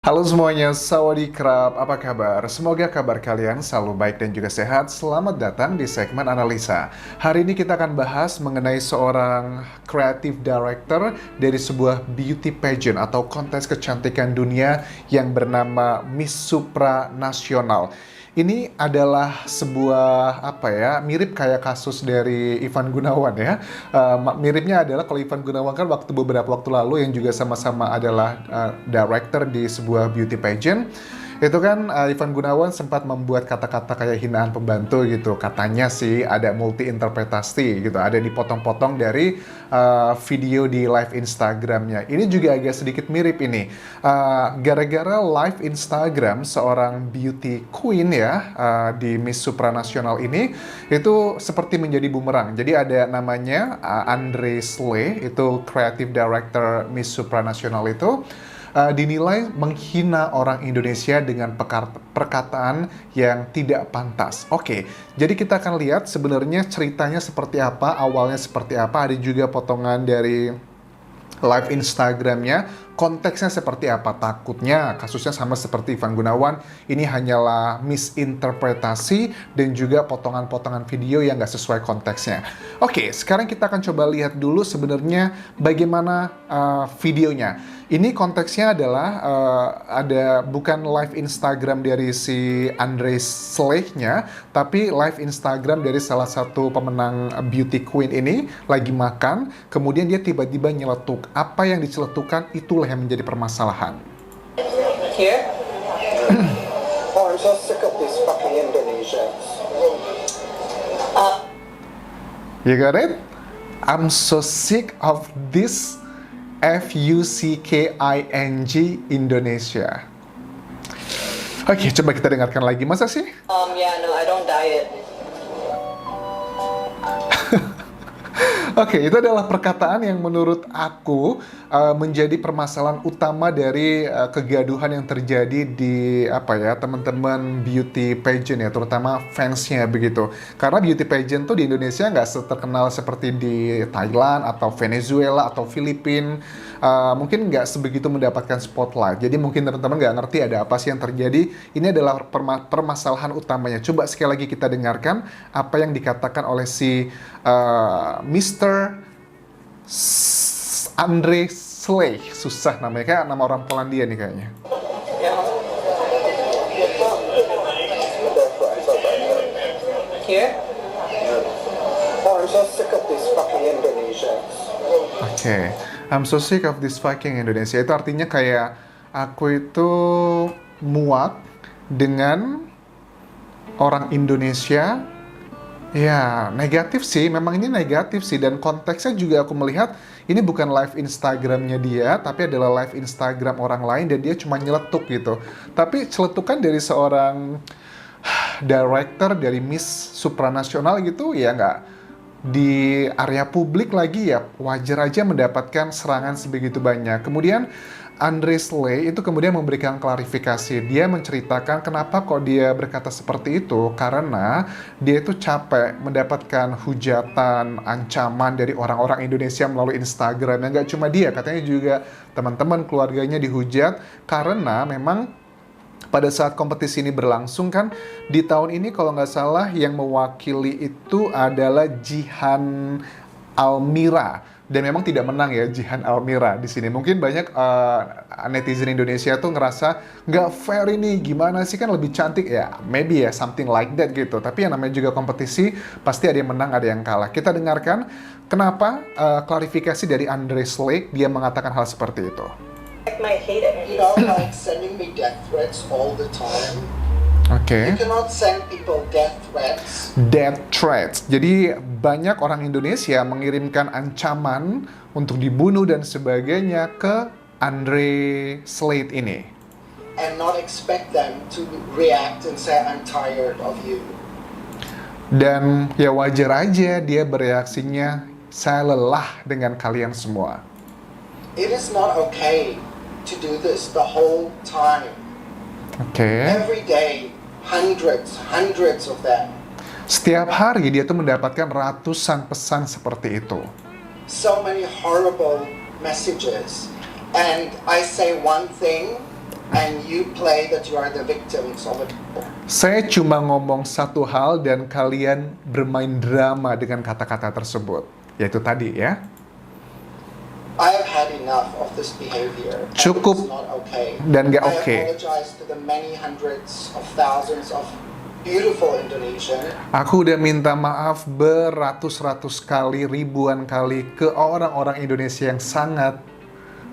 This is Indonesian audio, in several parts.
Halo semuanya, Sawadee-krap, apa kabar? Semoga kabar kalian selalu baik dan juga sehat. Selamat datang di segmen analisa. Hari ini kita akan bahas mengenai seorang creative director dari sebuah beauty pageant atau kontes kecantikan dunia yang bernama Miss Supranasional. Ini adalah sebuah mirip kayak kasus dari Ivan Gunawan ya. Miripnya adalah kalau Ivan Gunawan kan beberapa waktu lalu yang juga sama-sama adalah director di sebuah beauty pageant. Itu kan Ivan Gunawan sempat membuat kata-kata kayak hinaan pembantu gitu. Katanya sih ada multi interpretasi gitu, ada dipotong-potong dari video di live Instagramnya. Ini juga agak sedikit mirip ini. Gara-gara live Instagram seorang beauty queen ya di Miss Supranasional ini itu seperti menjadi bumerang. Jadi ada namanya Andre Slay, itu creative director Miss Supranasional itu dinilai menghina orang Indonesia dengan perkataan yang tidak pantas. Oke, jadi kita akan lihat sebenarnya ceritanya seperti apa, awalnya seperti apa, ada juga potongan dari live Instagramnya, konteksnya seperti apa. Takutnya kasusnya sama seperti Ivan Gunawan, ini hanyalah misinterpretasi dan juga potongan-potongan video yang nggak sesuai konteksnya. Oke, sekarang kita akan coba lihat dulu sebenarnya bagaimana videonya. Ini konteksnya adalah ada bukan live Instagram dari si Andre Slay-nya, tapi live Instagram dari salah satu pemenang beauty queen ini lagi makan, kemudian dia tiba-tiba nyeletuk. Apa yang diceletukan itulah yang menjadi permasalahan. Here? Oh, I'm so sick of these fucking Indonesians. You got it? I'm so sick of this FUCKING Indonesia. Oke, coba kita dengarkan lagi. Masa sih? Yeah, no, I don't diet. Oke, itu adalah perkataan yang menurut aku menjadi permasalahan utama dari kegaduhan yang terjadi di teman-teman beauty pageant ya, terutama fansnya begitu. Karena beauty pageant tuh di Indonesia nggak terkenal seperti di Thailand atau Venezuela atau Filipina. Mungkin nggak sebegitu mendapatkan spotlight. Jadi mungkin teman-teman nggak ngerti ada apa sih yang terjadi. Ini adalah permasalahan utamanya. Coba sekali lagi kita dengarkan apa yang dikatakan oleh si Mr. Andre Slay. Susah namanya, kayak nama orang Polandia nih kayaknya. Here? Oh, I'm so sick of these fucking Indonesians. Oke, I'm so sick of this fucking Indonesia. Itu artinya kayak aku itu muak dengan orang Indonesia. Ya, negatif sih. Memang ini negatif sih. Dan konteksnya juga aku melihat ini bukan live Instagramnya dia, tapi adalah live Instagram orang lain dan dia cuma nyeletuk gitu. Tapi celetukan dari seorang director dari Miss Supranasional gitu ya nggak di area publik lagi ya wajar aja mendapatkan serangan sebegitu banyak. Kemudian Andre Slay itu kemudian memberikan klarifikasi. Dia menceritakan kenapa kok dia berkata seperti itu, karena dia itu capek mendapatkan hujatan, ancaman dari orang-orang Indonesia melalui Instagram. Yang nggak cuma dia, katanya juga teman-teman keluarganya dihujat karena memang pada saat kompetisi ini berlangsung kan di tahun ini kalau nggak salah yang mewakili itu adalah Jihan Almira. Dan memang tidak menang ya Jihan Almira di sini. Mungkin banyak netizen Indonesia tuh ngerasa nggak fair ini, gimana sih kan lebih cantik ya, maybe ya something like that gitu. Tapi yang namanya juga kompetisi pasti ada yang menang ada yang kalah. Kita dengarkan kenapa klarifikasi dari Andre Slay dia mengatakan hal seperti itu. My hate it. You know, like sending me death threats all the time. Oke. You cannot send people death threats. Death threats. Jadi banyak orang Indonesia mengirimkan ancaman untuk dibunuh dan sebagainya ke Andre Slay ini. And not expect them to react and say, I'm tired of you. Dan ya wajar aja dia bereaksinya, saya lelah dengan kalian semua. It is not okay to do this the whole time. Oke. Every day, hundreds of them. Setiap hari dia tuh mendapatkan ratusan pesan seperti itu. So many horrible messages. And I say one thing, and you play that you are the victims of it. Saya cuma ngomong satu hal dan kalian bermain drama dengan kata-kata tersebut. Yaitu tadi ya. I have had enough of this behavior. and Cukup it's not okay. dan nggak I oke. apologize to the many hundreds of thousands of beautiful Indonesian. Aku udah minta maaf beratus-ratus kali, ribuan kali ke orang-orang Indonesia yang sangat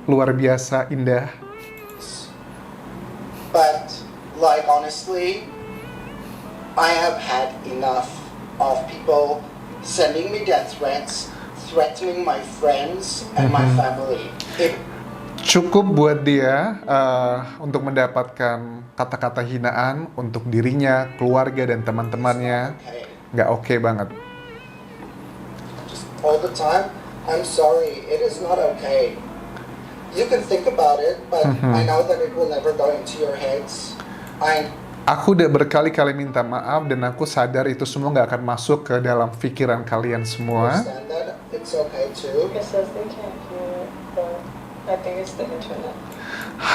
luar biasa indah. But, like, honestly, I have had enough of people sending me death threats, threatening my friends and my family. Cukup buat dia untuk mendapatkan kata-kata hinaan untuk dirinya, keluarga, dan teman-temannya. Okay. Nggak oke banget. Just all the time, I'm sorry, it is not okay. You can think about it, but I know that it will never go into your heads. Aku udah berkali-kali minta maaf dan aku sadar itu semua nggak akan masuk ke dalam pikiran kalian semua. Understand that it's okay too. It says they can't hear it, but I think it's the internet.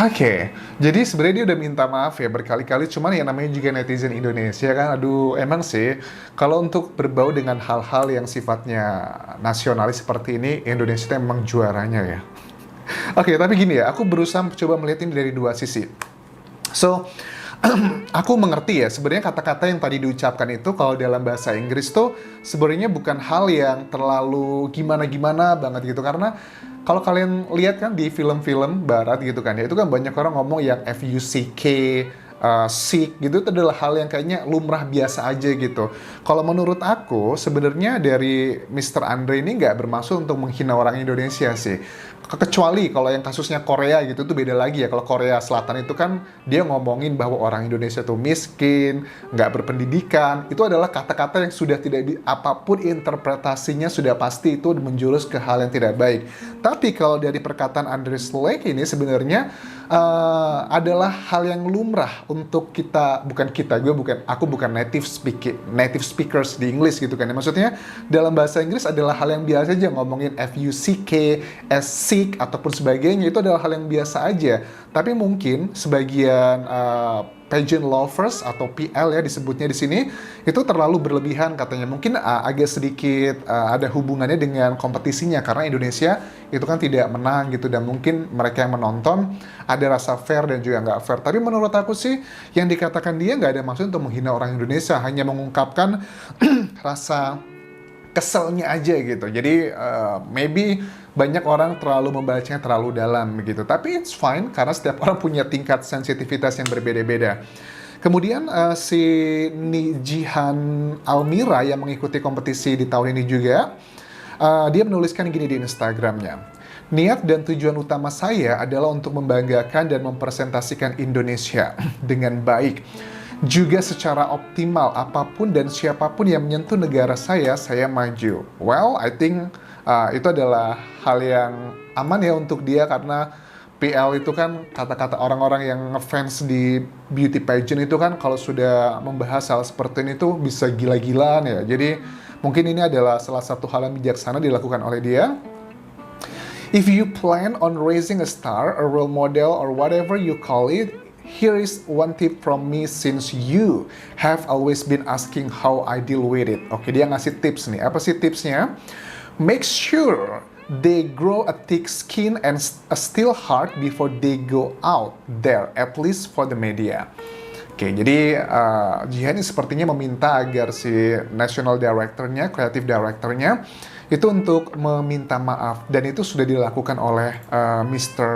Oke, jadi sebenarnya dia udah minta maaf ya berkali-kali, cuman ya namanya juga netizen Indonesia kan, aduh emang sih kalau untuk berbau dengan hal-hal yang sifatnya nasionalis seperti ini, Indonesia itu emang juaranya ya. Oke, tapi gini ya, aku berusaha coba melihat ini dari dua sisi. So, aku mengerti ya, sebenarnya kata-kata yang tadi diucapkan itu kalau dalam bahasa Inggris tuh sebenarnya bukan hal yang terlalu gimana-gimana banget gitu. Karena kalau kalian lihat kan di film-film barat gitu kan ya, itu kan banyak orang ngomong yang FUCK, sick gitu, itu adalah hal yang kayaknya lumrah biasa aja gitu. Kalau menurut aku, sebenarnya dari Mr. Andre ini nggak bermaksud untuk menghina orang Indonesia sih. Kecuali kalau yang kasusnya Korea gitu tuh beda lagi ya. Kalau Korea Selatan itu kan dia ngomongin bahwa orang Indonesia tuh miskin, nggak berpendidikan. Itu adalah kata-kata yang sudah apapun interpretasinya sudah pasti itu menjurus ke hal yang tidak baik. Tapi kalau dari perkataan Andre Slake ini sebenarnya adalah hal yang lumrah untuk aku bukan native speakers di English gitu kan ya. Maksudnya dalam bahasa Inggris adalah hal yang biasa aja ngomongin FUCK, sick ataupun sebagainya, itu adalah hal yang biasa aja. Tapi mungkin sebagian pageant lovers atau PL ya disebutnya di sini itu terlalu berlebihan katanya. Mungkin agak sedikit ada hubungannya dengan kompetisinya karena Indonesia itu kan tidak menang gitu, dan mungkin mereka yang menonton ada rasa fair dan juga nggak fair. Tapi menurut aku sih yang dikatakan dia nggak ada maksud untuk menghina orang Indonesia, hanya mengungkapkan rasa keselnya aja gitu. Jadi maybe banyak orang terlalu membacanya terlalu dalam begitu. Tapi it's fine karena setiap orang punya tingkat sensitivitas yang berbeda-beda. Kemudian si Nijihan Almira yang mengikuti kompetisi di tahun ini juga, dia menuliskan gini di Instagramnya. Niat dan tujuan utama saya adalah untuk membanggakan dan mempresentasikan Indonesia dengan baik. Juga secara optimal, apapun dan siapapun yang menyentuh negara saya maju. Well, I think itu adalah hal yang aman ya untuk dia, karena PL itu kan kata-kata orang-orang yang ngefans di beauty pageant itu kan kalau sudah membahas hal seperti ini tuh bisa gila-gilaan ya. Jadi mungkin ini adalah salah satu hal yang bijaksana dilakukan oleh dia. If you plan on raising a star, a role model, or whatever you call it, here is one tip from me since you have always been asking how I deal with it. Oke, dia ngasih tips nih. Apa sih tipsnya? Make sure they grow a thick skin and a still heart before they go out there, at least for the media. Oke, jadi Jihan ini sepertinya meminta agar si national director-nya, creative director-nya, itu untuk meminta maaf. Dan itu sudah dilakukan oleh Mr.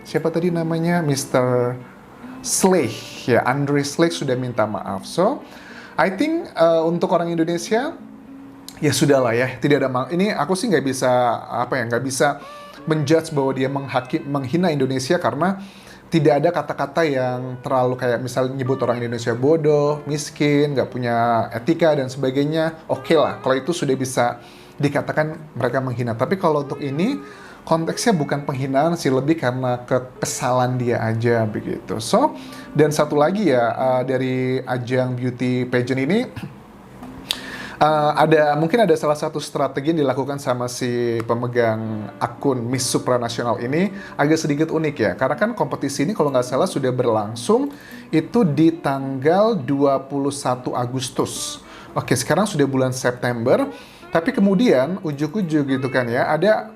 Siapa tadi namanya? Mr. Slake, ya, Andre Slake sudah minta maaf. So, I think untuk orang Indonesia, ya sudahlah ya, tidak ada ini aku sih nggak bisa menjudge bahwa dia menghina Indonesia karena tidak ada kata-kata yang terlalu kayak misalnya nyebut orang Indonesia bodoh, miskin, nggak punya etika dan sebagainya. Oke lah, kalau itu sudah bisa dikatakan mereka menghina. Tapi kalau untuk ini konteksnya bukan penghinaan sih, lebih karena kekesalan dia aja begitu. So, dan satu lagi ya dari ajang beauty pageant ini, Mungkin ada salah satu strategi yang dilakukan sama si pemegang akun Miss Supranasional ini agak sedikit unik ya, karena kan kompetisi ini kalau nggak salah sudah berlangsung itu di tanggal 21 Agustus. Oke, sekarang sudah bulan September, tapi kemudian ujuk-ujuk gitu kan ya, ada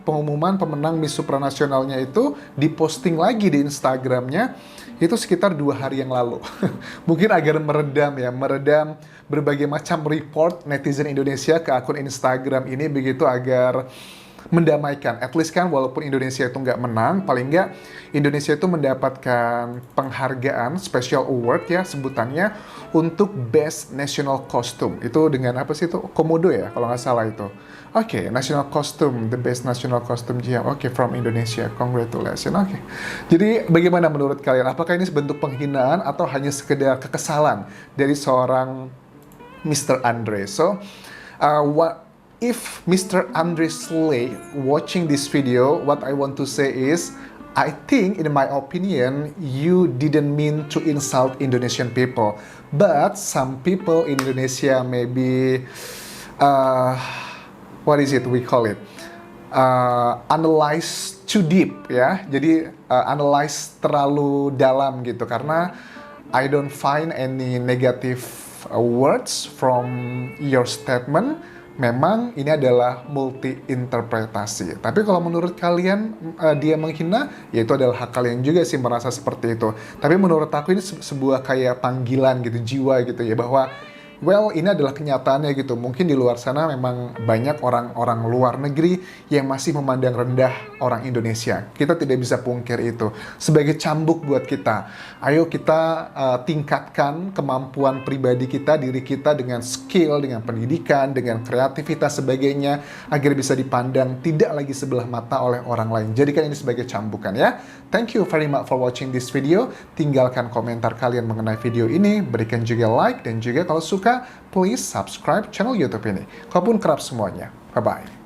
pengumuman pemenang Miss Supranasionalnya itu diposting lagi di Instagramnya, itu sekitar 2 hari yang lalu. Mungkin agar meredam berbagai macam report netizen Indonesia ke akun Instagram ini, begitu agar mendamaikan. At least kan walaupun Indonesia itu nggak menang, paling nggak Indonesia itu mendapatkan penghargaan special award ya sebutannya untuk Best National Costume. Itu dengan apa sih itu? Komodo ya kalau nggak salah itu. Oke, National Costume, the Best National Costume GM. Oke, from Indonesia. Congratulations. Oke. Jadi bagaimana menurut kalian? Apakah ini bentuk penghinaan atau hanya sekedar kekesalan dari seorang Mr. Andre? So, if Mr. Andre Slay watching this video, what I want to say is, I think, in my opinion, you didn't mean to insult Indonesian people. But some people in Indonesia maybe, what is it we call it? Analyze too deep ya. Jadi analyze terlalu dalam gitu, karena I don't find any negative words from your statement. Memang ini adalah multi-interpretasi. Tapi kalau menurut kalian dia menghina, ya itu adalah hak kalian juga sih merasa seperti itu. Tapi menurut aku ini sebuah kayak panggilan gitu, jiwa gitu ya, bahwa well, ini adalah kenyataannya gitu. Mungkin di luar sana memang banyak orang-orang luar negeri yang masih memandang rendah orang Indonesia. Kita tidak bisa pungkir itu. Sebagai cambuk buat kita, ayo kita tingkatkan kemampuan pribadi kita, diri kita dengan skill, dengan pendidikan, dengan kreativitas sebagainya, agar bisa dipandang tidak lagi sebelah mata oleh orang lain. Jadikan ini sebagai cambukan ya. Thank you very much for watching this video. Tinggalkan komentar kalian mengenai video ini, berikan juga like, dan juga kalau suka, please subscribe channel YouTube ini. Kalaupun kerap semuanya. Bye-bye.